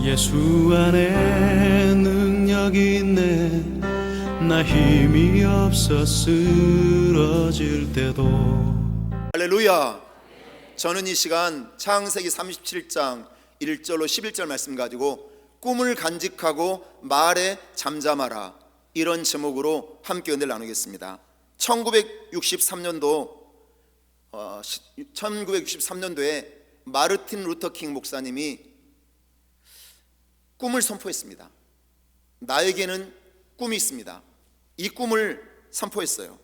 예수 안에 능력이 있네. 나 힘이 없어 쓰러질 때도. 할렐루야. 저는 이 시간 창세기 37장 1절로 11절 말씀 가지고 꿈을 간직하고 말에 잠잠하라, 이런 제목으로 함께 은혜를 나누겠습니다. 1963년도에 마르틴 루터킹 목사님이 꿈을 선포했습니다. 나에게는 꿈이 있습니다. 이 꿈을 선포했어요.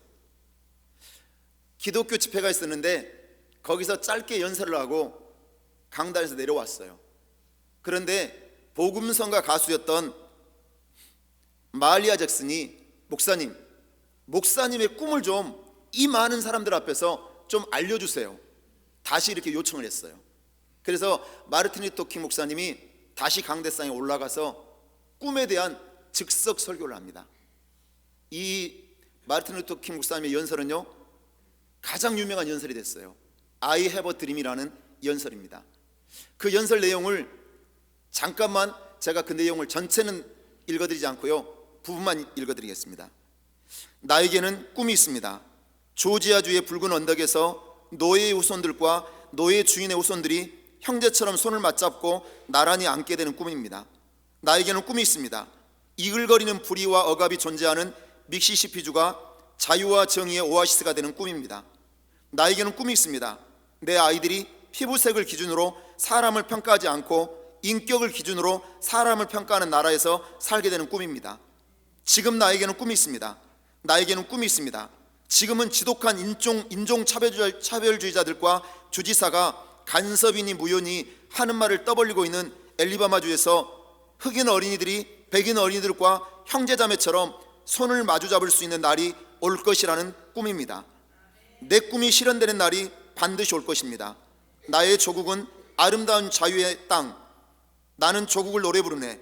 기독교 집회가 있었는데 거기서 짧게 연설을 하고 강단에서 내려왔어요. 그런데 복음성가 가수였던 마할리아 잭슨이 목사님의 꿈을 좀 이 많은 사람들 앞에서 좀 알려주세요, 다시 이렇게 요청을 했어요. 그래서 마르틴 루터킹 목사님이 다시 강대상에 올라가서 꿈에 대한 즉석 설교를 합니다. 이 마르틴 루터킹 목사님의 연설은요, 가장 유명한 연설이 됐어요. I have a dream이라는 연설입니다. 그 연설 내용을 잠깐만, 제가 그 내용을 전체는 읽어드리지 않고요, 부분만 읽어드리겠습니다. 나에게는 꿈이 있습니다. 조지아주의 붉은 언덕에서 노예의 후손들과 노예 주인의 후손들이 형제처럼 손을 맞잡고 나란히 앉게 되는 꿈입니다. 나에게는 꿈이 있습니다. 이글거리는 불의와 억압이 존재하는 미시시피주가 자유와 정의의 오아시스가 되는 꿈입니다. 나에게는 꿈이 있습니다. 내 아이들이 피부색을 기준으로 사람을 평가하지 않고 인격을 기준으로 사람을 평가하는 나라에서 살게 되는 꿈입니다. 지금 나에게는 꿈이 있습니다. 나에게는 꿈이 있습니다. 지금은 지독한 인종차별주의자들과 주지사가 간섭이니 무효니 하는 말을 떠벌리고 있는 엘리바마주에서 흑인 어린이들이 백인 어린이들과 형제자매처럼 손을 마주잡을 수 있는 날이 올 것이라는 꿈입니다. 내 꿈이 실현되는 날이 반드시 올 것입니다. 나의 조국은 아름다운 자유의 땅, 나는 조국을 노래 부르네.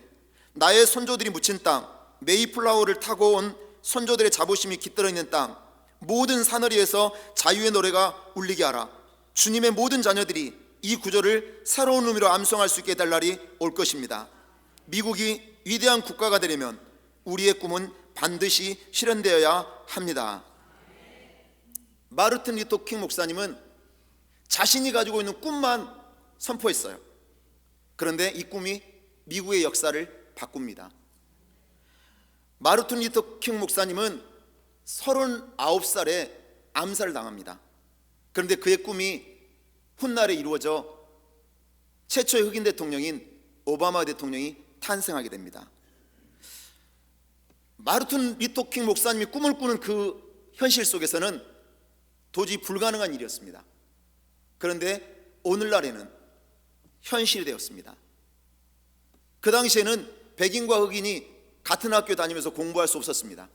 나의 손조들이 묻힌 땅, 메이플라워를 타고 온 손조들의 자부심이 깃들어 있는 땅, 모든 사너리에서 자유의 노래가 울리게 하라. 주님의 모든 자녀들이 이 구절을 새로운 의미로 암송할 수 있게 될 날이 올 것입니다. 미국이 위대한 국가가 되려면 우리의 꿈은 반드시 실현되어야 합니다. 마르틴 루터킹 목사님은 자신이 가지고 있는 꿈만 선포했어요. 그런데 이 꿈이 미국의 역사를 바꿉니다. 마르틴 루터킹 목사님은 39살에 암살을 당합니다. 그런데 그의 꿈이 훗날에 이루어져 최초의 흑인 대통령인 오바마 대통령이 탄생하게 됩니다. 마르틴 루터킹 목사님이 꿈을 꾸는 그 현실 속에서는 도저히 불가능한 일이었습니다. 그런데 오늘날에는 현실이 되었습니다. 그 당시에는 백인과 흑인이 같은 학교 다니면서 공부할 수 없었습니다.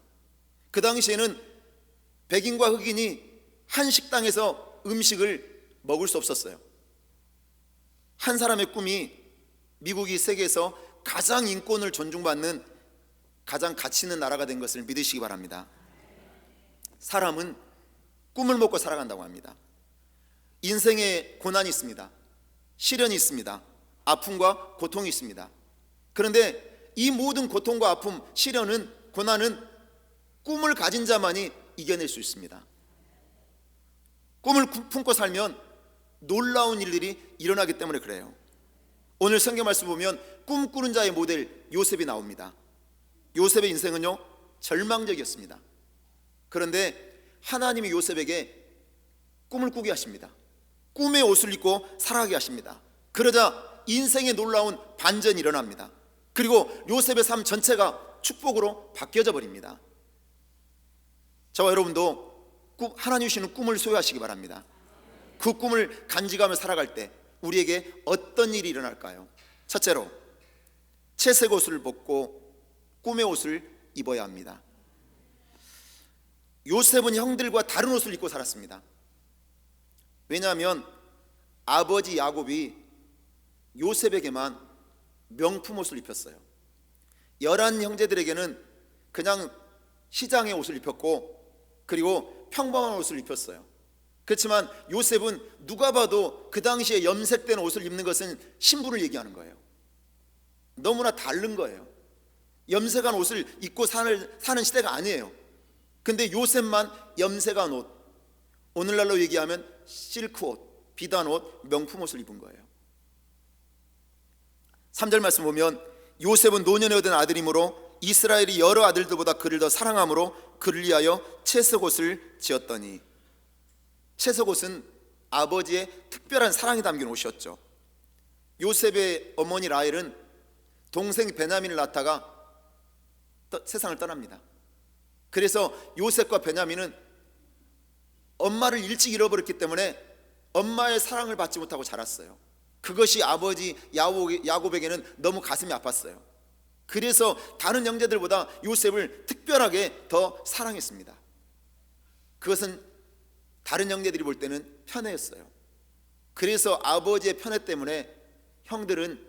그 당시에는 백인과 흑인이 한 식당에서 음식을 먹을 수 없었어요. 한 사람의 꿈이 미국이 세계에서 가장 인권을 존중받는 가장 가치 있는 나라가 된 것을 믿으시기 바랍니다. 사람은 꿈을 먹고 살아간다고 합니다. 인생에 고난이 있습니다. 시련이 있습니다. 아픔과 고통이 있습니다. 그런데 이 모든 고통과 아픔, 시련은, 고난은 꿈을 가진 자만이 이겨낼 수 있습니다. 꿈을 품고 살면 놀라운 일들이 일어나기 때문에 그래요. 오늘 성경 말씀 보면 꿈꾸는 자의 모델 요셉이 나옵니다. 요셉의 인생은요, 절망적이었습니다. 그런데 하나님이 요셉에게 꿈을 꾸게 하십니다. 꿈의 옷을 입고 살아가게 하십니다. 그러자 인생의 놀라운 반전이 일어납니다. 그리고 요셉의 삶 전체가 축복으로 바뀌어져 버립니다. 저와 여러분도 하나님 주시는 꿈을 소유하시기 바랍니다. 그 꿈을 간직하며 살아갈 때 우리에게 어떤 일이 일어날까요? 첫째로, 채색 옷을 벗고 꿈의 옷을 입어야 합니다. 요셉은 형들과 다른 옷을 입고 살았습니다. 왜냐하면 아버지 야곱이 요셉에게만 명품 옷을 입혔어요. 11 형제들에게는 그냥 시장의 옷을 입혔고, 그리고 평범한 옷을 입혔어요. 그렇지만 요셉은 누가 봐도 그 당시에 염색된 옷을 입는 것은 신분을 얘기하는 거예요. 너무나 다른 거예요. 염색한 옷을 입고 사는 시대가 아니에요. 근데 요셉만 염색한 옷, 오늘날로 얘기하면 실크 옷, 비단 옷, 명품 옷을 입은 거예요. 3절 말씀 보면 요셉은 노년에 얻은 아들이므로 이스라엘이 여러 아들들보다 그를 더 사랑함으로 그를 위하여 채석옷을 지었더니, 채석옷은 아버지의 특별한 사랑이 담긴 옷이었죠. 요셉의 어머니 라헬은 동생 베냐민을 낳다가 세상을 떠납니다. 그래서 요셉과 베냐민은 엄마를 일찍 잃어버렸기 때문에 엄마의 사랑을 받지 못하고 자랐어요. 그것이 아버지 야곱에게는 너무 가슴이 아팠어요. 그래서 다른 형제들보다 요셉을 특별하게 더 사랑했습니다. 그것은 다른 형제들이 볼 때는 편애였어요. 그래서 아버지의 편애 때문에 형들은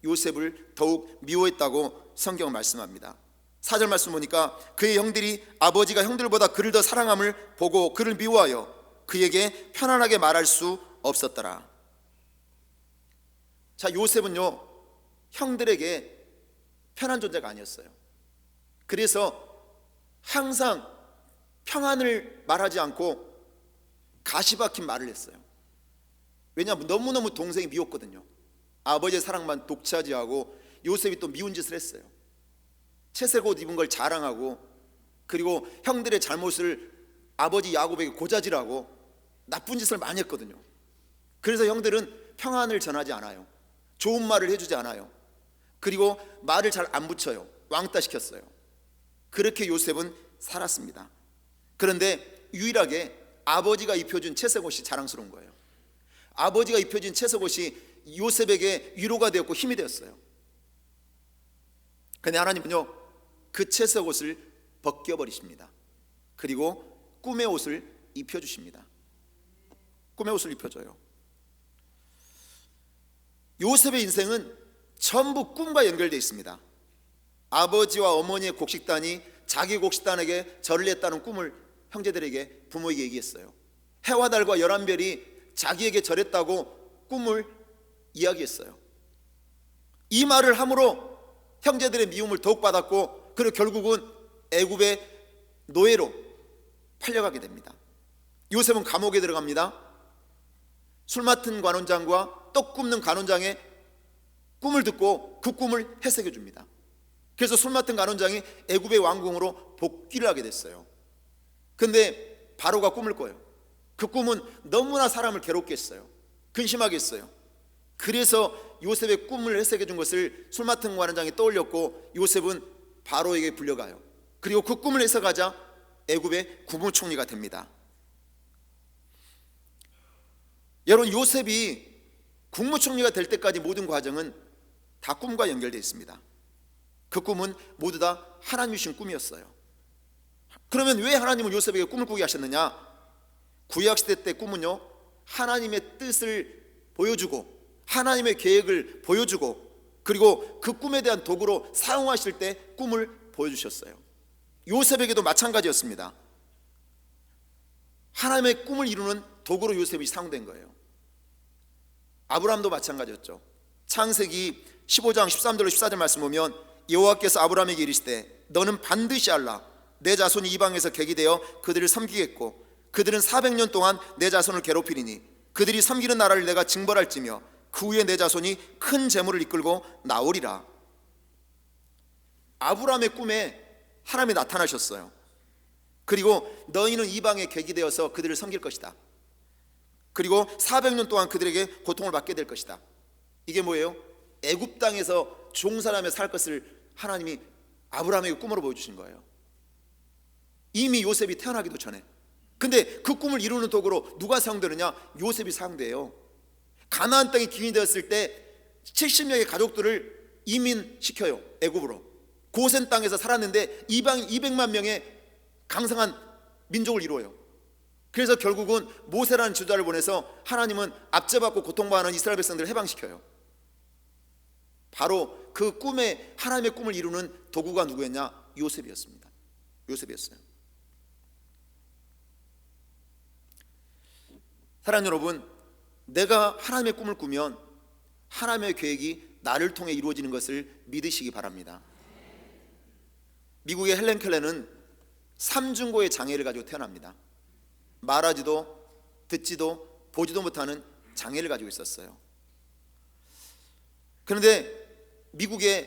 요셉을 더욱 미워했다고 성경은 말씀합니다. 4절 말씀 보니까 그의 형들이 아버지가 형들보다 그를 더 사랑함을 보고 그를 미워하여 그에게 편안하게 말할 수 없었더라. 자, 요셉은요, 형들에게 편한 존재가 아니었어요. 그래서 항상 평안을 말하지 않고 가시박힌 말을 했어요. 왜냐하면 너무너무 동생이 미웠거든요. 아버지의 사랑만 독차지하고 요셉이 또 미운 짓을 했어요. 채색 옷 입은 걸 자랑하고, 그리고 형들의 잘못을 아버지 야곱에게 고자질하고 나쁜 짓을 많이 했거든요. 그래서 형들은 평안을 전하지 않아요. 좋은 말을 해주지 않아요. 그리고 말을 잘 안 붙여요. 왕따 시켰어요. 그렇게 요셉은 살았습니다. 그런데 유일하게 아버지가 입혀준 채색 옷이 자랑스러운 거예요. 아버지가 입혀준 채색 옷이 요셉에게 위로가 되었고 힘이 되었어요. 그런데 하나님은요, 그 채색 옷을 벗겨버리십니다. 그리고 꿈의 옷을 입혀주십니다. 꿈의 옷을 입혀줘요. 요셉의 인생은 전부 꿈과 연결되어 있습니다. 아버지와 어머니의 곡식단이 자기 곡식단에게 절을 했다는 꿈을 형제들에게, 부모에게 얘기했어요. 해와 달과 11별이 자기에게 절했다고 꿈을 이야기했어요. 이 말을 함으로 형제들의 미움을 더욱 받았고, 그리고 결국은 애굽의 노예로 팔려가게 됩니다. 요셉은 감옥에 들어갑니다. 술 맡은 관원장과 떡 굽는 관원장의 꿈을 듣고 그 꿈을 해석해 줍니다. 그래서 술 맡은 관원장이 애굽의 왕궁으로 복귀를 하게 됐어요. 근데 바로가 꿈을 꿔요. 그 꿈은 너무나 사람을 괴롭게 했어요. 근심하게 했어요. 그래서 요셉의 꿈을 해석해 준 것을 술 맡은 관원장이 떠올렸고, 요셉은 바로에게 불려가요. 그리고 그 꿈을 해석하자 애굽의 국무총리가 됩니다. 여러분, 요셉이 국무총리가 될 때까지 모든 과정은 다 꿈과 연결되어 있습니다. 그 꿈은 모두 다 하나님이 주신 꿈이었어요. 그러면 왜 하나님은 요셉에게 꿈을 꾸게 하셨느냐? 구약시대 때 꿈은요, 하나님의 뜻을 보여주고 하나님의 계획을 보여주고, 그리고 그 꿈에 대한 도구로 사용하실 때 꿈을 보여주셨어요. 요셉에게도 마찬가지였습니다. 하나님의 꿈을 이루는 도구로 요셉이 사용된 거예요. 아브라함도 마찬가지였죠. 창세기 15장 13절로 14절 말씀 보면 여호와께서 아브라함에게 이르시되 너는 반드시 알라. 내 자손이 이방에서 객이 되어 그들을 섬기겠고 그들은 400년 동안 내 자손을 괴롭히리니 그들이 섬기는 나라를 내가 징벌할지며 그 후에 내 자손이 큰 재물을 이끌고 나오리라. 아브라함의 꿈에 하나님이 나타나셨어요. 그리고 너희는 이방의 객이 되어서 그들을 섬길 것이다. 그리고 400년 동안 그들에게 고통을 받게 될 것이다. 이게 뭐예요? 애굽 땅에서 종살이하며 살 것을 하나님이 아브라함에게 꿈으로 보여주신 거예요. 이미 요셉이 태어나기도 전에. 근데 그 꿈을 이루는 도구로 누가 사용되느냐? 요셉이 사용돼요. 가나안 땅에 기인이 되었을 때 70명의 가족들을 이민시켜요. 애굽으로. 고센 땅에서 살았는데 이방 200만 명의 강성한 민족을 이루어요. 그래서 결국은 모세라는 지도자를 보내서 하나님은 압제받고 고통받는 이스라엘 백성들을 해방시켜요. 바로 그 꿈에, 하나님의 꿈을 이루는 도구가 누구였냐? 요셉이었습니다. 요셉이었어요. 사랑하는 여러분, 내가 하나님의 꿈을 꾸면 하나님의 계획이 나를 통해 이루어지는 것을 믿으시기 바랍니다. 미국의 헬렌 켈러는 삼중고의 장애를 가지고 태어납니다. 말하지도 듣지도 보지도 못하는 장애를 가지고 있었어요. 그런데 미국이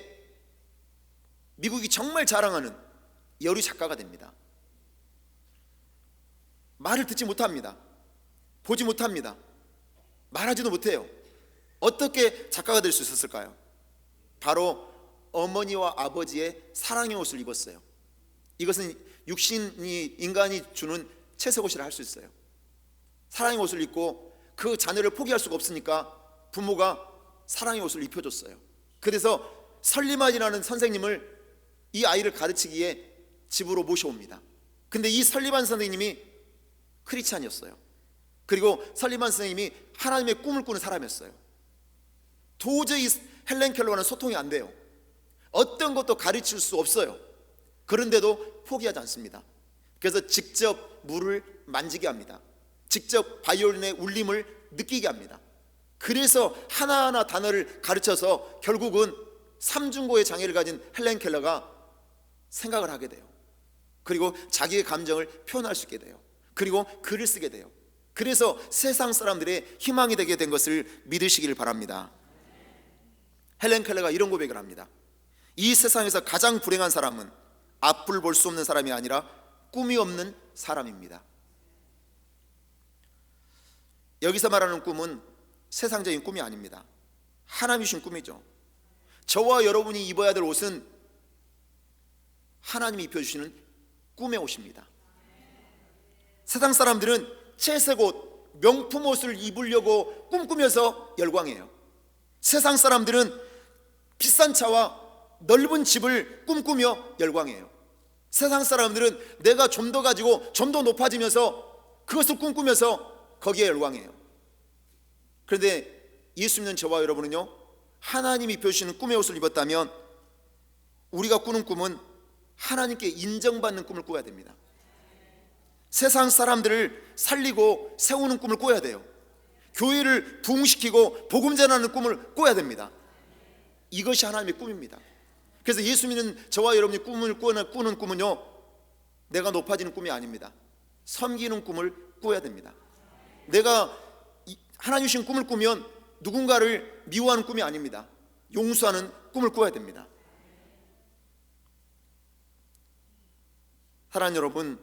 정말 자랑하는 여류 작가가 됩니다. 말을 듣지 못합니다. 보지 못합니다. 말하지도 못해요. 어떻게 작가가 될 수 있었을까요? 바로 어머니와 아버지의 사랑의 옷을 입었어요. 이것은 인간이 주는 채색옷이라 할 수 있어요. 사랑의 옷을 입고 그 자녀를 포기할 수가 없으니까 부모가 사랑의 옷을 입혀줬어요. 그래서 설리만이라는 선생님을 이 아이를 가르치기에 집으로 모셔옵니다. 근데 이 설리만 선생님이 크리스찬이었어요. 그리고 설리만 선생님이 하나님의 꿈을 꾸는 사람이었어요. 도저히 헬렌 켈러와는 소통이 안 돼요. 어떤 것도 가르칠 수 없어요. 그런데도 포기하지 않습니다. 그래서 직접 물을 만지게 합니다. 직접 바이올린의 울림을 느끼게 합니다. 그래서 하나하나 단어를 가르쳐서 결국은 삼중고의 장애를 가진 헬렌 켈러가 생각을 하게 돼요. 그리고 자기의 감정을 표현할 수 있게 돼요. 그리고 글을 쓰게 돼요. 그래서 세상 사람들의 희망이 되게 된 것을 믿으시길 바랍니다. 헬렌 켈러가 이런 고백을 합니다. 이 세상에서 가장 불행한 사람은 앞을 볼 수 없는 사람이 아니라 꿈이 없는 사람입니다. 여기서 말하는 꿈은 세상적인 꿈이 아닙니다. 하나님이 주신 꿈이죠. 저와 여러분이 입어야 될 옷은 하나님이 입혀주시는 꿈의 옷입니다. 세상 사람들은 채색옷, 명품 옷을 입으려고 꿈꾸면서 열광해요. 세상 사람들은 비싼 차와 넓은 집을 꿈꾸며 열광해요. 세상 사람들은 내가 좀 더 가지고 좀 더 높아지면서 그것을 꿈꾸면서 거기에 열광해요. 그런데 예수 믿는 저와 여러분은요, 하나님이 입혀주시는 꿈의 옷을 입었다면 우리가 꾸는 꿈은 하나님께 인정받는 꿈을 꿔야 됩니다. 세상 사람들을 살리고 세우는 꿈을 꿔야 돼요. 교회를 부흥시키고 복음 전하는 꿈을 꿔야 됩니다. 이것이 하나님의 꿈입니다. 그래서 예수 믿는 저와 여러분이 꿈을 꾸는 꿈은요, 내가 높아지는 꿈이 아닙니다. 섬기는 꿈을 꿔야 됩니다. 내가 하나님 주신 꿈을 꾸면 누군가를 미워하는 꿈이 아닙니다. 용서하는 꿈을 꿔야 됩니다. 사랑하는 여러분,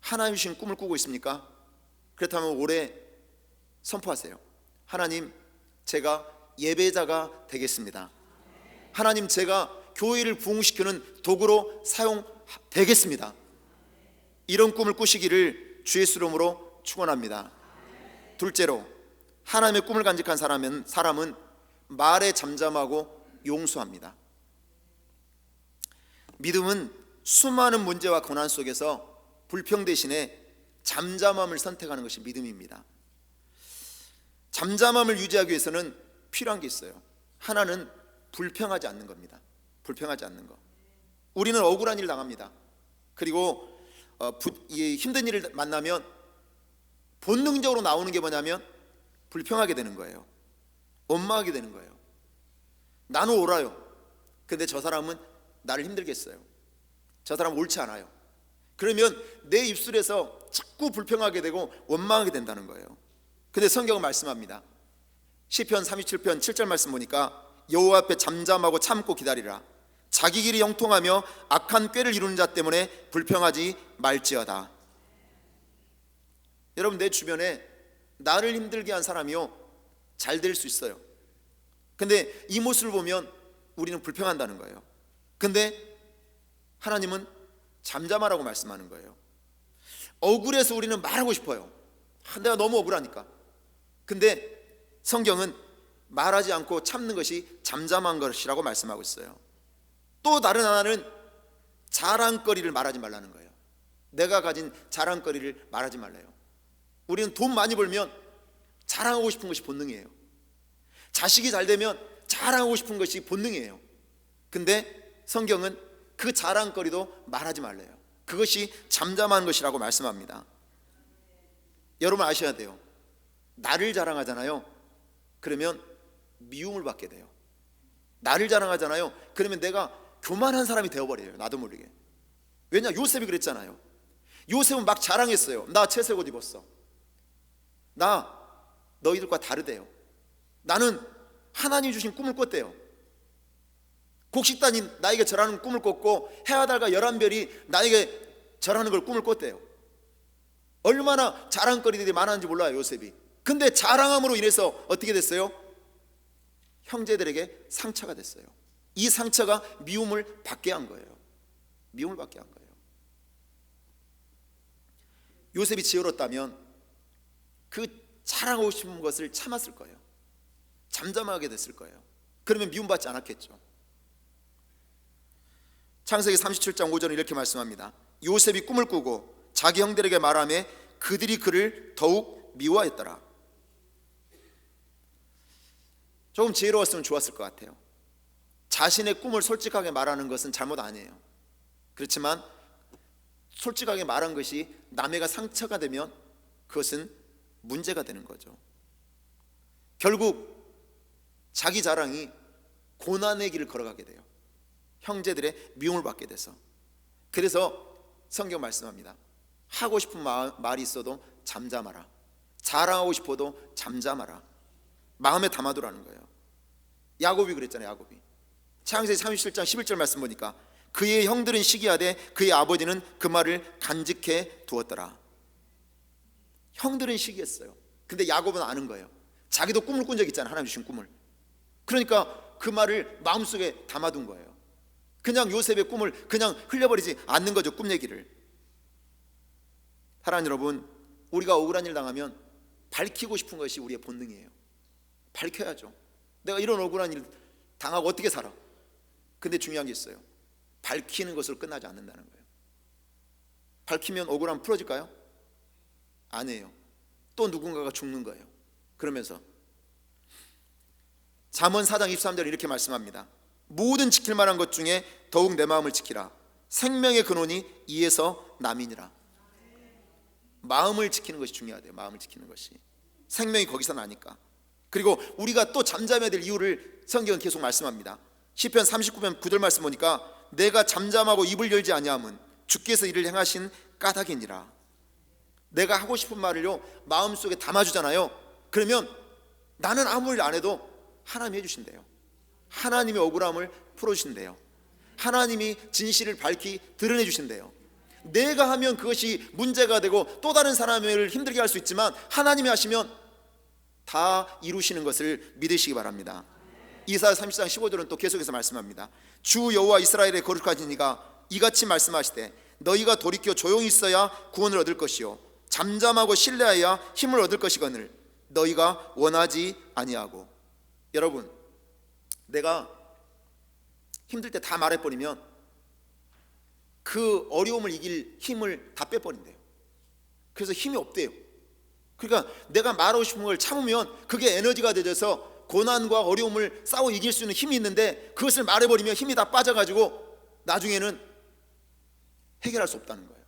하나님 주신 꿈을 꾸고 있습니까? 그렇다면 올해 선포하세요. 하나님, 제가 예배자가 되겠습니다. 하나님, 제가 교회를 부흥시키는 도구로 사용되겠습니다. 이런 꿈을 꾸시기를 주의 이름으로 축원합니다. 둘째로, 하나님의 꿈을 간직한 사람은 말에 잠잠하고 용서합니다. 믿음은 수많은 문제와 고난 속에서 불평 대신에 잠잠함을 선택하는 것이 믿음입니다. 잠잠함을 유지하기 위해서는 필요한 게 있어요. 하나는 불평하지 않는 겁니다. 불평하지 않는 거. 우리는 억울한 일 당합니다. 그리고 힘든 일을 만나면 본능적으로 나오는 게 뭐냐면 불평하게 되는 거예요. 원망하게 되는 거예요. 나는 옳아요. 근데 저 사람은 나를 힘들게 했어요. 저 사람은 옳지 않아요. 그러면 내 입술에서 자꾸 불평하게 되고 원망하게 된다는 거예요. 근데 성경은 말씀합니다. 시편 37편 7절 말씀 보니까 여호와 앞에 잠잠하고 참고 기다리라. 자기 길이 형통하며 악한 꾀를 이루는 자 때문에 불평하지 말지어다. 여러분, 내 주변에 나를 힘들게 한 사람이요, 잘 될 수 있어요. 근데 이 모습을 보면 우리는 불평한다는 거예요. 근데 하나님은 잠잠하라고 말씀하는 거예요. 억울해서 우리는 말하고 싶어요. 내가 너무 억울하니까. 근데 성경은 말하지 않고 참는 것이 잠잠한 것이라고 말씀하고 있어요. 또 다른 하나는 자랑거리를 말하지 말라는 거예요. 내가 가진 자랑거리를 말하지 말래요. 우리는 돈 많이 벌면 자랑하고 싶은 것이 본능이에요. 자식이 잘 되면 자랑하고 싶은 것이 본능이에요. 근데 성경은 그 자랑거리도 말하지 말래요. 그것이 잠잠한 것이라고 말씀합니다. 여러분 아셔야 돼요. 나를 자랑하잖아요. 그러면 미움을 받게 돼요. 나를 자랑하잖아요. 그러면 내가 교만한 사람이 되어버려요. 나도 모르게. 왜냐? 요셉이 그랬잖아요. 요셉은 막 자랑했어요. 나 채색 옷 입었어. 나 너희들과 다르대요. 나는 하나님 주신 꿈을 꿨대요. 곡식단이 나에게 절하는 꿈을 꿨고 해와 달과 11별이 나에게 절하는 걸 꿈을 꿨대요. 얼마나 자랑거리들이 많았는지 몰라요, 요셉이. 근데 자랑함으로 인해서 어떻게 됐어요? 형제들에게 상처가 됐어요. 이 상처가 미움을 받게 한 거예요. 미움을 받게 한 거예요. 요셉이 지혜로웠다면 그 자랑하고 싶은 것을 참았을 거예요. 잠잠하게 됐을 거예요. 그러면 미움받지 않았겠죠. 창세기 37장 5절은 이렇게 말씀합니다. 요셉이 꿈을 꾸고 자기 형들에게 말하며 그들이 그를 더욱 미워했더라. 조금 지혜로웠으면 좋았을 것 같아요. 자신의 꿈을 솔직하게 말하는 것은 잘못 아니에요. 그렇지만 솔직하게 말한 것이 남에게 상처가 되면 그것은 문제가 되는 거죠. 결국 자기 자랑이 고난의 길을 걸어가게 돼요. 형제들의 미움을 받게 돼서. 그래서 성경 말씀합니다. 하고 싶은 말이 있어도 잠잠하라. 자랑하고 싶어도 잠잠하라. 마음에 담아두라는 거예요. 야곱이 그랬잖아요. 야곱이 창세기 37장 11절 말씀 보니까 그의 형들은 시기하되 그의 아버지는 그 말을 간직해 두었더라. 형들은 시기했어요. 근데 야곱은 아는 거예요. 자기도 꿈을 꾼 적 있잖아요. 하나님 주신 꿈을. 그러니까 그 말을 마음속에 담아둔 거예요. 그냥 요셉의 꿈을 그냥 흘려버리지 않는 거죠. 꿈 얘기를. 사랑하는 여러분, 우리가 억울한 일 당하면 밝히고 싶은 것이 우리의 본능이에요. 밝혀야죠. 내가 이런 억울한 일 당하고 어떻게 살아? 근데 중요한 게 있어요. 밝히는 것으로 끝나지 않는다는 거예요. 밝히면 억울함 풀어질까요? 아니에요. 또 누군가가 죽는 거예요. 그러면서 잠언 4장 23절 이렇게 말씀합니다. 모든 지킬 만한 것 중에 더욱 내 마음을 지키라. 생명의 근원이 이에서 남이니라. 마음을 지키는 것이 중요하대요. 마음을 지키는 것이. 생명이 거기서 나니까. 그리고 우리가 또 잠잠해야 될 이유를 성경은 계속 말씀합니다. 시편 39편 9절 말씀 보니까 내가 잠잠하고 입을 열지 아니함은 주께서 이를 행하신 까닭이니라. 내가 하고 싶은 말을요 마음속에 담아주잖아요. 그러면 나는 아무 일 안 해도 하나님이 해주신대요. 하나님의 억울함을 풀어주신대요. 하나님이 진실을 밝히 드러내 주신대요. 내가 하면 그것이 문제가 되고 또 다른 사람을 힘들게 할 수 있지만 하나님이 하시면 다 이루시는 것을 믿으시기 바랍니다. 이사야 30장 15절은 또 계속해서 말씀합니다. 주 여호와 이스라엘의 거룩하신 이가 이같이 말씀하시되 너희가 돌이켜 조용히 있어야 구원을 얻을 것이요 잠잠하고 신뢰하여야 힘을 얻을 것이거늘 너희가 원하지 아니하고. 여러분, 내가 힘들 때 다 말해버리면 그 어려움을 이길 힘을 다 빼버린대요. 그래서 힘이 없대요. 그러니까 내가 말하고 싶은 걸 참으면 그게 에너지가 되어서 고난과 어려움을 싸워 이길 수 있는 힘이 있는데 그것을 말해버리면 힘이 다 빠져가지고 나중에는 해결할 수 없다는 거예요.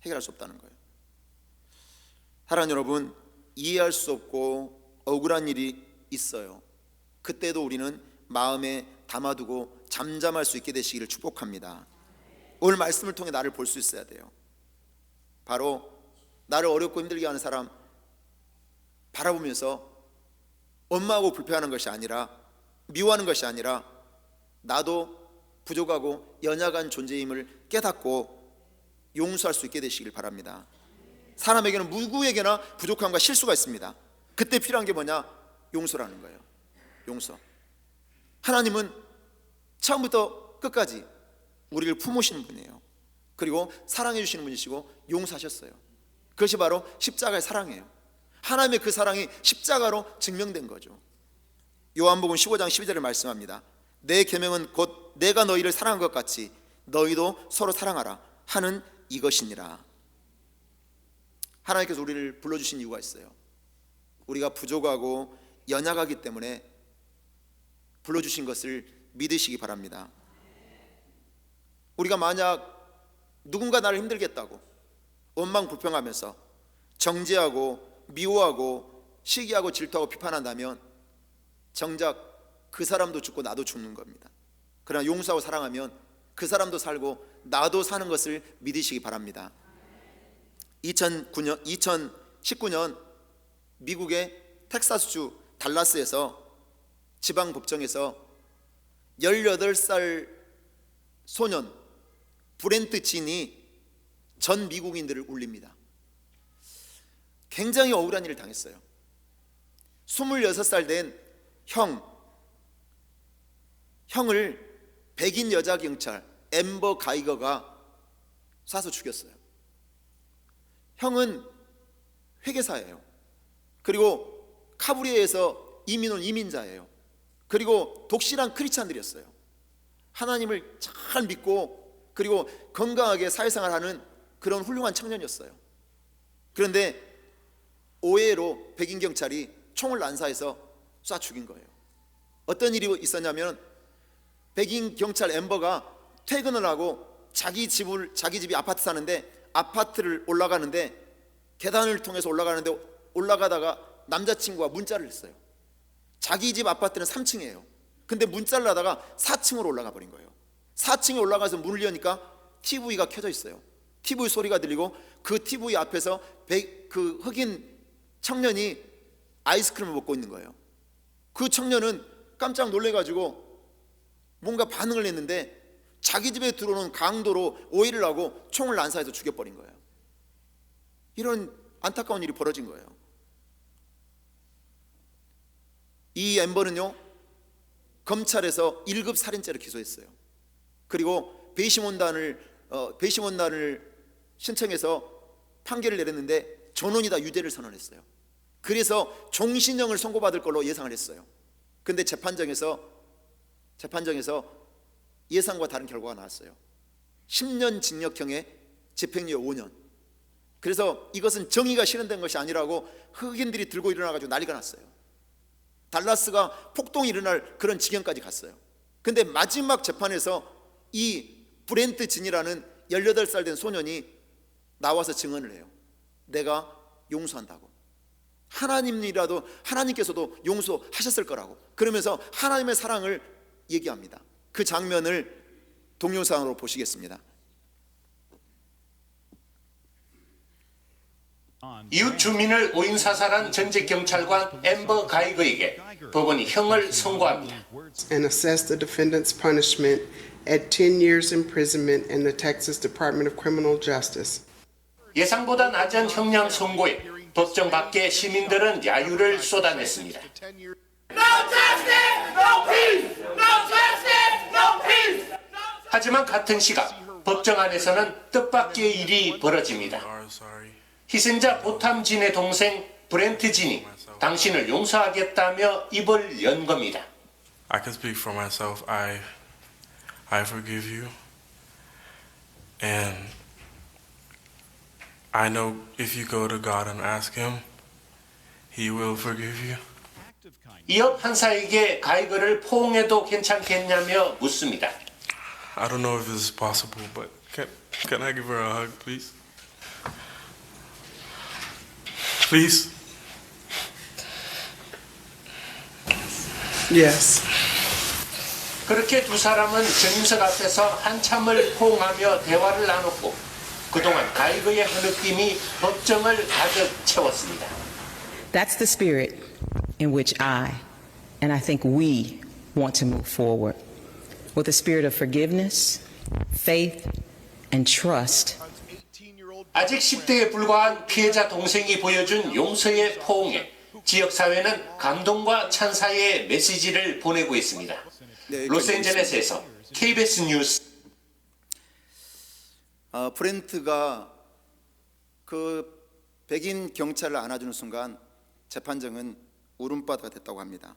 해결할 수 없다는 거예요. 사랑하는 여러분, 이해할 수 없고 억울한 일이 있어요. 그때도 우리는 마음에 담아두고 잠잠할 수 있게 되시기를 축복합니다. 오늘 말씀을 통해 나를 볼 수 있어야 돼요. 바로 나를 어렵고 힘들게 하는 사람 바라보면서 원망하고 불평하는 것이 아니라, 미워하는 것이 아니라 나도 부족하고 연약한 존재임을 깨닫고 용서할 수 있게 되시길 바랍니다. 사람에게는 누구에게나 부족함과 실수가 있습니다. 그때 필요한 게 뭐냐? 용서라는 거예요. 용서. 하나님은 처음부터 끝까지 우리를 품으시는 분이에요. 그리고 사랑해 주시는 분이시고 용서하셨어요. 그것이 바로 십자가의 사랑이에요. 하나님의 그 사랑이 십자가로 증명된 거죠. 요한복음 15장 12절에 말씀합니다. 내 계명은 곧 내가 너희를 사랑한 것 같이 너희도 서로 사랑하라 하는 이것이니라. 하나님께서 우리를 불러주신 이유가 있어요. 우리가 부족하고 연약하기 때문에 불러주신 것을 믿으시기 바랍니다. 우리가 만약 누군가 나를 힘들게 했다고 원망 불평하면서 정죄하고 미워하고 시기하고 질투하고 비판한다면 정작 그 사람도 죽고 나도 죽는 겁니다. 그러나 용서하고 사랑하면 그 사람도 살고 나도 사는 것을 믿으시기 바랍니다. 2019년 미국의 텍사스주 달라스에서 지방법정에서 18살 소년 브렌트 진이 전 미국인들을 울립니다. 굉장히 억울한 일을 당했어요. 26살 된 형을 백인 여자 경찰 앰버 가이거가 쏴서 죽였어요. 형은 회계사예요. 그리고 카브리에서 이민 온 이민자예요. 그리고 독실한 크리스찬들이었어요. 하나님을 잘 믿고 그리고 건강하게 사회생활하는 그런 훌륭한 청년이었어요. 그런데 오해로 백인 경찰이 총을 난사해서 쏴 죽인 거예요. 어떤 일이 있었냐면 백인 경찰 앰버가 퇴근을 하고 자기 집이 아파트 사는데 아파트를 올라가는데 계단을 통해서 올라가다가 남자친구가 문자를 했어요. 자기 집 아파트는 3층이에요. 근데 문자를 하다가 4층으로 올라가 버린 거예요. 4층에 올라가서 문을 여니까 TV가 켜져 있어요. TV 소리가 들리고 그 TV 앞에서 그 흑인 청년이 아이스크림을 먹고 있는 거예요. 그 청년은 깜짝 놀래가지고 뭔가 반응을 했는데 자기 집에 들어오는 강도로 오해를 하고 총을 난사해서 죽여버린 거예요. 이런 안타까운 일이 벌어진 거예요. 이 앰버는요 검찰에서 1급 살인죄를 기소했어요. 그리고 배심원단을 신청해서 판결을 내렸는데 전원이 다 유죄를 선언했어요. 그래서 종신형을 선고받을 걸로 예상을 했어요. 근데 재판정에서 예상과 다른 결과가 나왔어요. 10년 징역형에 집행유예 5년. 그래서 이것은 정의가 실현된 것이 아니라고 흑인들이 들고 일어나가지고 난리가 났어요. 달라스가 폭동이 일어날 그런 지경까지 갔어요. 근데 마지막 재판에서 이 브렌트 진이라는 18살 된 소년이 나와서 증언을 해요. 내가 용서한다고. 하나님께서도 용서하셨을 거라고. 그러면서 하나님의 사랑을 얘기합니다. 그 장면을 동영상으로 보시겠습니다. 이웃 주민을 오인 사살한 전직 경찰관 앰버 가이거에게 법원이 형을 선고합니다. And assess the defendant's punishment at 10 years imprisonment in the Texas Department of Criminal Justice. 예상보다 낮은 형량 선고에 법정 밖에 시민들은 야유를 쏟아냈습니다. 하지만 같은 시각 법정 안에서는 뜻밖의 일이 벌어집니다. 희생자 보탐 진의 동생 브렌트 진이 당신을 용서하겠다며 입을 연 겁니다. I can speak for myself. I forgive you. And I know if you go to God and ask him, he will forgive you. 이어 판사에게 가이거를 포옹해도 괜찮겠냐며 묻습니다. I don't know if this is possible, but can I give her a hug, please? Please? Yes. 그렇게 두 사람은 정인석 앞에서 한참을 포옹하며 대화를 나눴고 그동안 가이거의 흐느낌이 법정을 가득 채웠습니다. That's the spirit in which I think we want to move forward. With a spirit of forgiveness, faith, and trust. 아직 10대에 불과한 피해자 동생이 보여준 용서의 포옹에 지역사회는 감동과 찬사의 메시지를 보내고 있습니다. 네, 로스앤젤레스에서 KBS 뉴스. 브렌트가 그 백인 경찰을 안아주는 순간 재판정은 울음바다가 됐다고 합니다.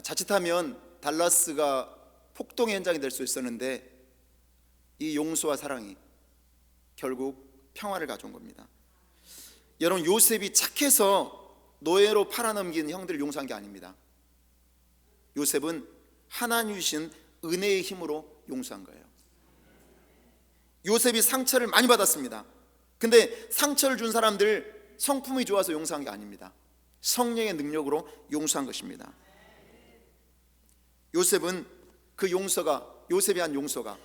자칫하면 달라스가 폭동의 현장이 될 수 있었는데 이 용서와 사랑이 결국 평화를 가져온 겁니다. 여러분, 요셉이 착해서 노예로 팔아넘긴 형들을 용서한 게 아닙니다. 요셉은 하나님 주신 은혜의 힘으로 용서한 거예요. 요셉이 상처를 많이 받았습니다. 근데 상처를 준 사람들 성품이 좋아서 용서한 게 아닙니다. 성령의 능력으로 용서한 것입니다. 요셉은 요셉이 한 용서가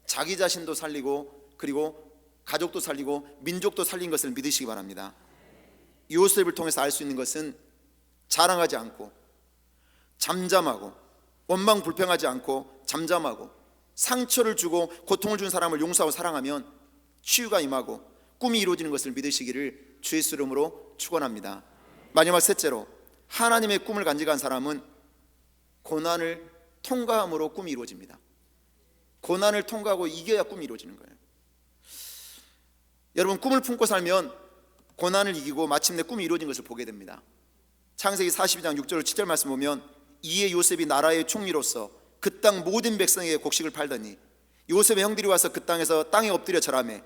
자기 자신도 살리고 그리고 가족도 살리고 민족도 살린 것을 믿으시기 바랍니다. 요셉을 통해서 알 수 있는 것은 자랑하지 않고 잠잠하고 원망 불평하지 않고 잠잠하고 상처를 주고 고통을 준 사람을 용서하고 사랑하면 치유가 임하고 꿈이 이루어지는 것을 믿으시기를 주 예수 이름으로 축원합니다. 마지막 셋째로, 하나님의 꿈을 간직한 사람은 고난을 통과함으로 꿈이 이루어집니다. 고난을 통과하고 이겨야 꿈이 이루어지는 거예요. 여러분, 꿈을 품고 살면 고난을 이기고 마침내 꿈이 이루어진 것을 보게 됩니다. 창세기 42장 6절 7절 말씀 보면, 이에 요셉이 나라의 총리로서 그 땅 모든 백성에게 곡식을 팔더니 요셉의 형들이 와서 그 땅에서 땅에 엎드려 절하매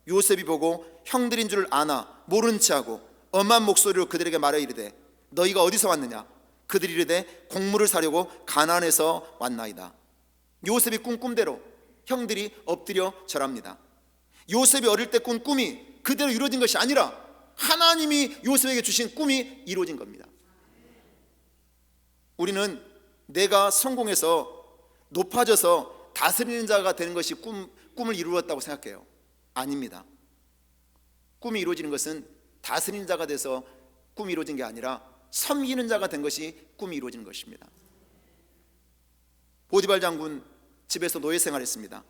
요셉이 보고 형들인 줄 아나 모른 체하고 엄한 목소리로 그들에게 말하 이르되 너희가 어디서 왔느냐? 그들이 이르되 곡물을 사려고 가나안에서 왔나이다. 요셉이 꾼 꿈대로 형들이 엎드려 절합니다. 요셉이 어릴 때 꾼 꿈이 그대로 이루어진 것이 아니라 하나님이 요셉에게 주신 꿈이 이루어진 겁니다. 우리는 내가 성공해서 높아져서 다스리는 자가 되는 것이 꿈을 이루었다고 생각해요. 아닙니다. 꿈이 이루어지는 것은 다스리는 자가 돼서 꿈이 이루어진 게 아니라 섬기는 자가 된 것이 꿈이 이루어지는 것입니다. 보디발 장군 집에서 노예 생활했습니다.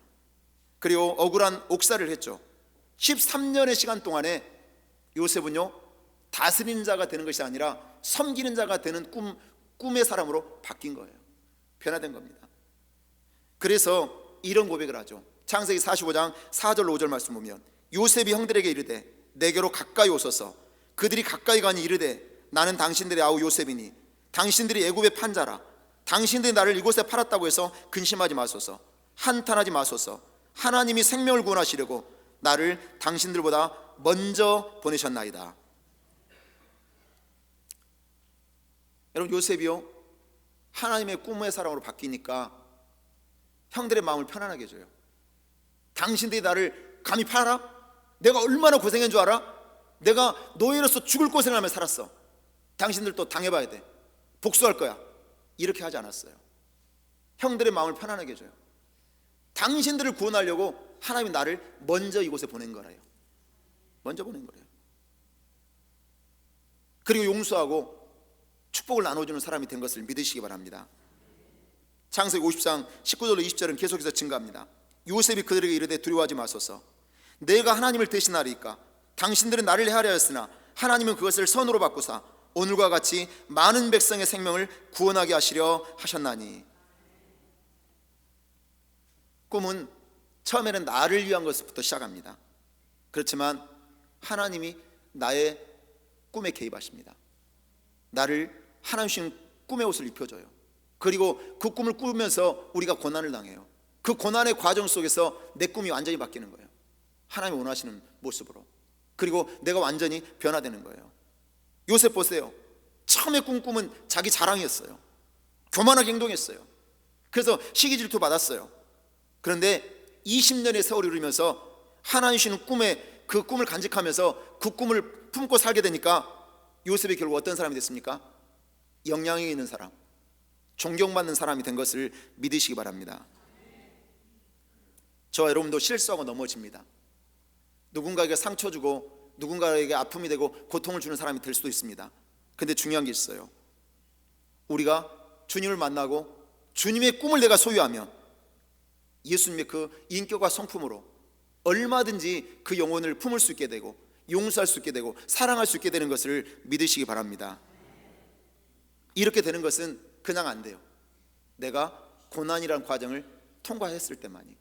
그리고 억울한 옥살이를 했죠. 13년의 시간 동안에 요셉은요, 다스리는 자가 되는 것이 아니라 섬기는 자가 되는 꿈의 사람으로 바뀐 거예요. 변화된 겁니다. 그래서 이런 고백을 하죠. 창세기 45장 4절 5절 말씀 보면, 요셉이 형들에게 이르되 내게로 가까이 오소서. 그들이 가까이 가니 이르되 나는 당신들의 아우 요셉이니 당신들이 애굽의 판자라. 당신들이 나를 이곳에 팔았다고 해서 근심하지 마소서. 한탄하지 마소서. 하나님이 생명을 구원하시려고 나를 당신들보다 먼저 보내셨나이다. 여러분, 요셉이요, 하나님의 꿈의 사람으로 바뀌니까 형들의 마음을 편안하게 해줘요. 당신들이 나를 감히 팔아? 내가 얼마나 고생한 줄 알아? 내가 노예로서 죽을 고생을 하며 살았어. 당신들도 당해봐야 돼. 복수할 거야. 이렇게 하지 않았어요. 형들의 마음을 편안하게 해줘요. 당신들을 구원하려고 하나님이 나를 먼저 이곳에 보낸 거래요. 먼저 보낸 거래요. 그리고 용서하고 축복을 나눠주는 사람이 된 것을 믿으시기 바랍니다. 창세기 50장 19절로 20절은 계속해서 증가합니다. 요셉이 그들에게 이르되 두려워하지 마소서. 내가 하나님을 대신하리이까. 당신들은 나를 해하려 하였으나 하나님은 그것을 선으로 바꾸사 오늘과 같이 많은 백성의 생명을 구원하게 하시려 하셨나니. 꿈은 처음에는 나를 위한 것부터 시작합니다. 그렇지만 하나님이 나의 꿈에 개입하십니다. 나를 하나님 주신 꿈의 옷을 입혀줘요. 그리고 그 꿈을 꾸면서 우리가 고난을 당해요. 그 고난의 과정 속에서 내 꿈이 완전히 바뀌는 거예요. 하나님이 원하시는 모습으로. 그리고 내가 완전히 변화되는 거예요. 요셉 보세요. 처음에 꾼 꿈은 자기 자랑이었어요. 교만하게 행동했어요. 그래서 시기 질투 받았어요. 그런데 20년의 세월이 흐르면서 하나님 주시는 꿈에 그 꿈을 간직하면서 그 꿈을 품고 살게 되니까 요셉이 결국 어떤 사람이 됐습니까? 영향이 있는 사람, 존경받는 사람이 된 것을 믿으시기 바랍니다. 저와 여러분도 실수하고 넘어집니다. 누군가에게 상처 주고 누군가에게 아픔이 되고 고통을 주는 사람이 될 수도 있습니다. 근데 중요한 게 있어요. 우리가 주님을 만나고 주님의 꿈을 내가 소유하면 예수님의 그 인격과 성품으로 얼마든지 그 영혼을 품을 수 있게 되고 용서할 수 있게 되고 사랑할 수 있게 되는 것을 믿으시기 바랍니다. 이렇게 되는 것은 그냥 안 돼요. 내가 고난이라는 과정을 통과했을 때만이,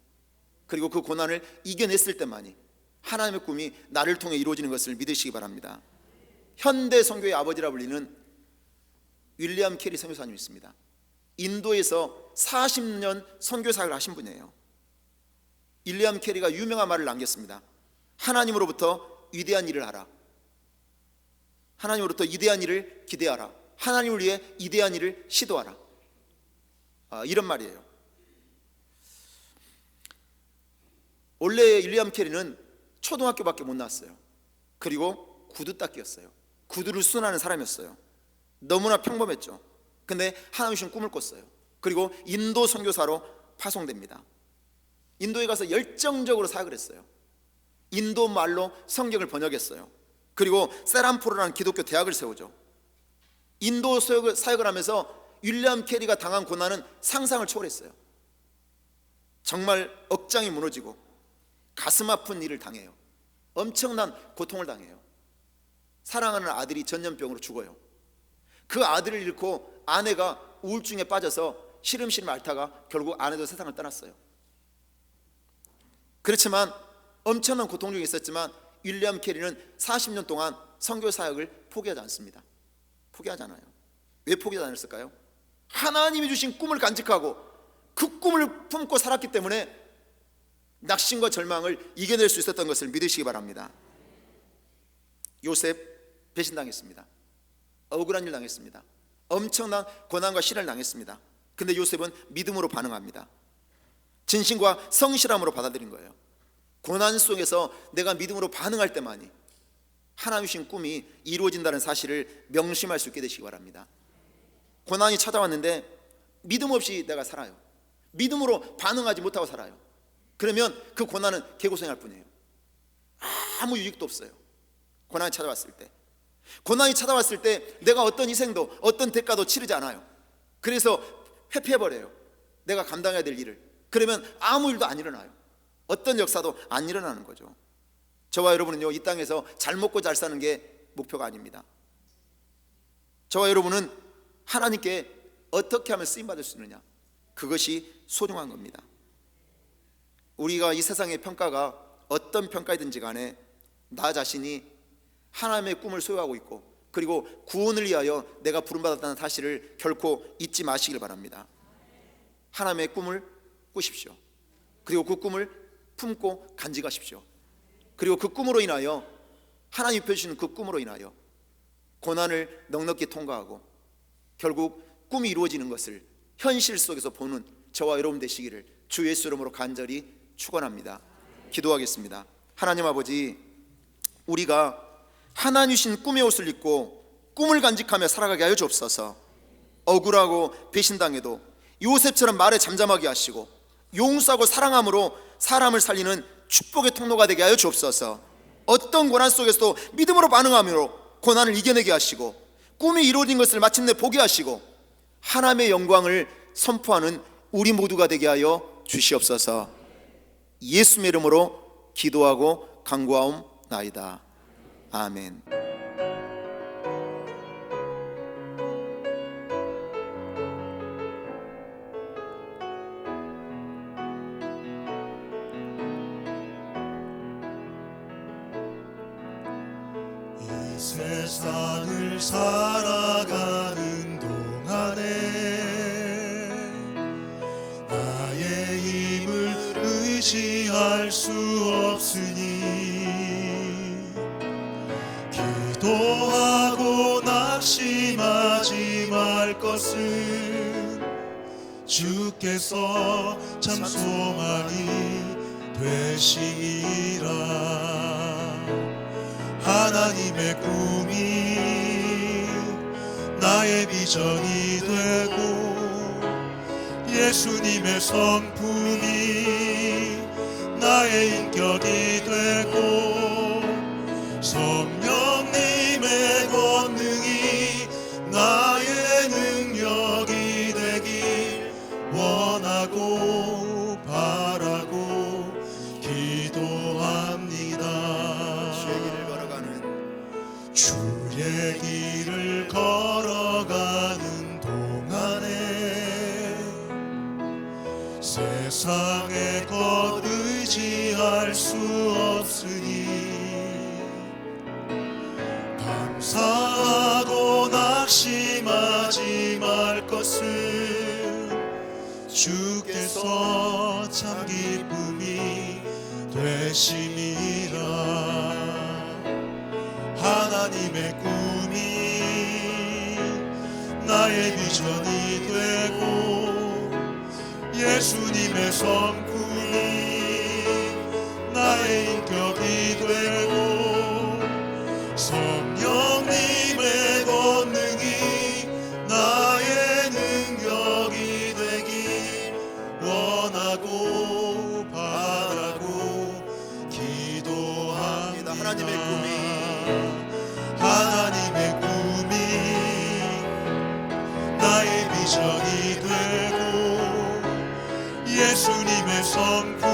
그리고 그 고난을 이겨냈을 때만이 하나님의 꿈이 나를 통해 이루어지는 것을 믿으시기 바랍니다. 현대 선교의 아버지라 불리는 윌리엄 캐리 선교사님이 있습니다. 인도에서 40년 선교 사역을 하신 분이에요. 윌리엄 캐리가 유명한 말을 남겼습니다. 하나님으로부터 위대한 일을 하라. 하나님으로부터 위대한 일을 기대하라. 하나님을 위해 위대한 일을 시도하라. 이런 말이에요. 원래 윌리엄 캐리는 초등학교밖에 못 나왔어요. 그리고 구두 닦기였어요. 구두를 수선하는 사람이었어요. 너무나 평범했죠. 근데 하나님 주신 꿈을 꿨어요. 그리고 인도 선교사로 파송됩니다. 인도에 가서 열정적으로 사역을 했어요. 인도 말로 성경을 번역했어요. 그리고 세람포르라는 기독교 대학을 세우죠. 인도 사역을 하면서 윌리엄 캐리가 당한 고난은 상상을 초월했어요. 정말 억장이 무너지고 가슴 아픈 일을 당해요. 엄청난 고통을 당해요. 사랑하는 아들이 전염병으로 죽어요. 그 아들을 잃고 아내가 우울증에 빠져서 시름시름 앓다가 결국 아내도 세상을 떠났어요. 그렇지만 엄청난 고통 중에 있었지만 윌리엄 캐리는 40년 동안 선교 사역을 포기하지 않습니다. 포기하지 않아요. 왜 포기하지 않았을까요? 하나님이 주신 꿈을 간직하고 그 꿈을 품고 살았기 때문에 낙심과 절망을 이겨낼 수 있었던 것을 믿으시기 바랍니다. 요셉 배신당했습니다. 억울한 일 당했습니다. 엄청난 고난과 시련을 당했습니다. 근데 요셉은 믿음으로 반응합니다. 진심과 성실함으로 받아들인 거예요. 고난 속에서 내가 믿음으로 반응할 때만이 하나님 주신 꿈이 이루어진다는 사실을 명심할 수 있게 되시기 바랍니다. 고난이 찾아왔는데 믿음 없이 내가 살아요. 믿음으로 반응하지 못하고 살아요. 그러면 그 고난은 개고생할 뿐이에요. 아무 유익도 없어요. 고난이 찾아왔을 때, 고난이 찾아왔을 때 내가 어떤 희생도 어떤 대가도 치르지 않아요. 그래서 회피해버려요. 내가 감당해야 될 일을. 그러면 아무 일도 안 일어나요. 어떤 역사도 안 일어나는 거죠. 저와 여러분은요, 이 땅에서 잘 먹고 잘 사는 게 목표가 아닙니다. 저와 여러분은 하나님께 어떻게 하면 쓰임받을 수 있느냐, 그것이 소중한 겁니다. 우리가 이 세상의 평가가 어떤 평가이든지 간에 나 자신이 하나님의 꿈을 소유하고 있고 그리고 구원을 위하여 내가 부름받았다는 사실을 결코 잊지 마시길 바랍니다. 하나님의 꿈을 꾸십시오. 그리고 그 꿈을 품고 간직하십시오. 그리고 그 꿈으로 인하여 하나님이 펴주시는 그 꿈으로 인하여 고난을 넉넉히 통과하고 결국 꿈이 이루어지는 것을 현실 속에서 보는 저와 여러분 되시기를 주 예수 이름으로 간절히 축원합니다. 기도하겠습니다. 하나님 아버지, 우리가 하나님 주신 꿈의 옷을 입고 꿈을 간직하며 살아가게 하여 주옵소서. 억울하고 배신당해도 요셉처럼 말에 잠잠하게 하시고 용서하고 사랑함으로 사람을 살리는 축복의 통로가 되게 하여 주옵소서. 어떤 고난 속에서도 믿음으로 반응함으로 고난을 이겨내게 하시고 꿈이 이루어진 것을 마침내 보게 하시고 하나님의 영광을 선포하는 우리 모두가 되게 하여 주시옵소서. 예수의 이름으로 기도하고 간구하옵나이다. 아멘. 이 세상을 살아가는 동안에 나의 힘을 의지할 수 없으니 기도하고 낙심하지 말 것은 주께서 참 소망이 되시리라. 하나님의 꿈이 나의 비전이 되고 예수님의 성품이 나의 인격이 되고 성령님의 권능이 나의 능력이 되길 원하고 바라고 기도합니다. 주의 길을 걸어가는 동안에 세상에 것 의지할 수 없으니 감사하고 낙심하지 말 것은 주께서 참 기쁨이 되심이라. 하나님의 꿈이 나의 비전이 되고 예수님의 성품이 나의 인격이 되고 성령님의 권능이 나의 능력이 되길 바라고 기도합니다. 하나님의 꿈이 나의 비전이 되고 예수님의 성품